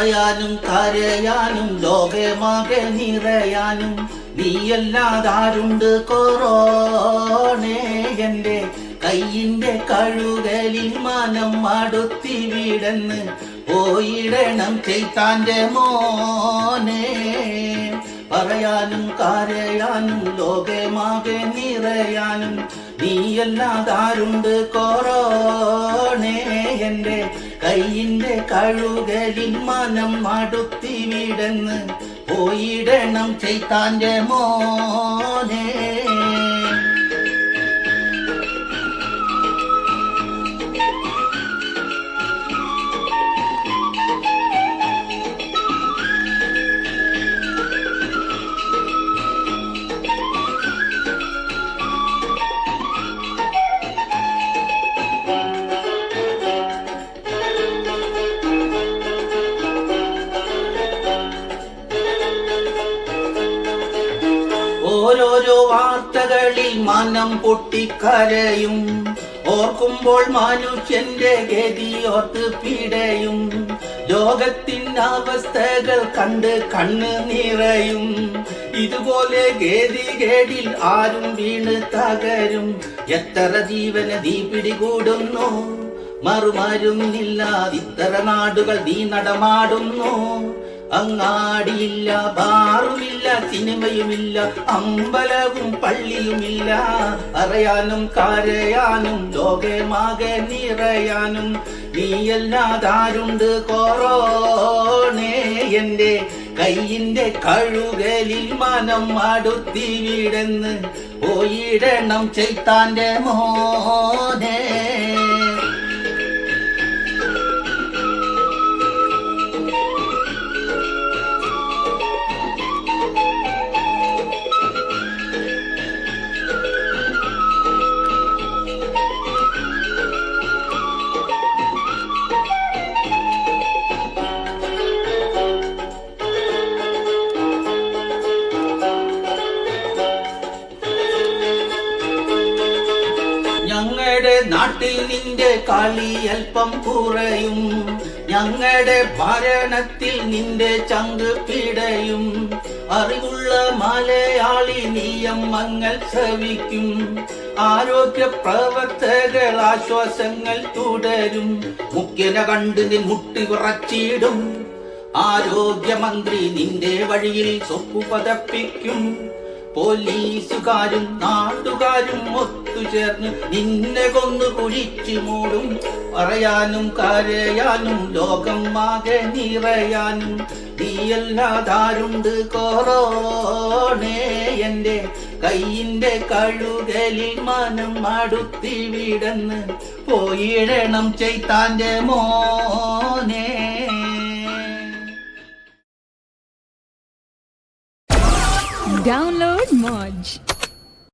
പറയാനും കരയാനും ലോകമാകെ നിറയാനും നീയല്ലാതാരുണ്ട് കൊറോണേ എന്റെ കയ്യിന്റെ കഴുകലിൽ മനം മടുത്തി വീടന്ന് പോയിടണം ചെയ്താന്റെ മോനെ പറയാനും കരയാനും ലോകമാകെ നിറയാനും നീയല്ലാതാരുണ്ട് കൊറോണേ എന്റെ കയ്യിന്റെ കഴുകലിൽ മനം മടുത്തി വീടന്ന് പോയിടണം ചെയ്താന്റെ മോനെ ഓരോരോ വാർത്തകളിൽ മനം പൊട്ടിക്കരയും ഓർക്കുമ്പോൾ മനുഷ്യന്റെ ഗതി ഓർത്ത് പിടയും ലോകത്തിൻ്റെ അവസ്ഥകൾ കണ്ട് കണ്ണ് നിറയും ഇതുപോലെ ഗതികേടിൽ ആരും വീണ് തകരും എത്ര ജീവന് തീ പിടികൂടുന്നു മറുമരുന്നില്ലാതിത്ര നാടുകൾ നീ നടമാടുന്നു അങ്ങാടിയില്ല ബാറുമില്ല സിനിമയുമില്ല അമ്പലവും പള്ളിയുമില്ല അറിയാനും കരയാനും ലോകമാകെ നിറയാനും നീയല്ലാതാരുണ്ട് കൊറോണേ എന്റെ കയ്യിന്റെ കഴുകലിൽ മനം മടുത്തി വീടെന്ന് പോയിടണം ചെയ്താന്റെ മോനെ ഞങ്ങളുടെ നാട്ടിൽ നിന്റെ കളി അല്പം കുറയും ഞങ്ങളുടെ ഭരണത്തിൽ നിന്റെ ചങ്ക് പിടയും അറിവുള്ള മലയാളി നിയമങ്ങൾ ശ്രവിക്കും ആരോഗ്യ പ്രവർത്തകൾ ആശ്വാസങ്ങൾ തുടരും മുഖ്യനെ കണ്ട് നിൻ മുട്ടി വിറച്ചിടും ആരോഗ്യമന്ത്രി നിന്റെ വഴിയിൽ സ്വപ്പു പതപ്പിക്കും പോലീസുകാരും നാട്ടുകാരും ഒത്തുചേർന്ന് നിന്നെ കൊന്നു കുഴിച്ചു മൂടും പറയാനും കരയാനും ലോകം ആകെ നിറയാനും നീയല്ലാതാരുണ്ട് കൊറോണേ എന്റെ കയ്യിന്റെ കഴുകലിൽ മനം മടുത്തി വീടന്ന് പോയിടണം ചെയ്താന്റെ മോനെ Download Moj.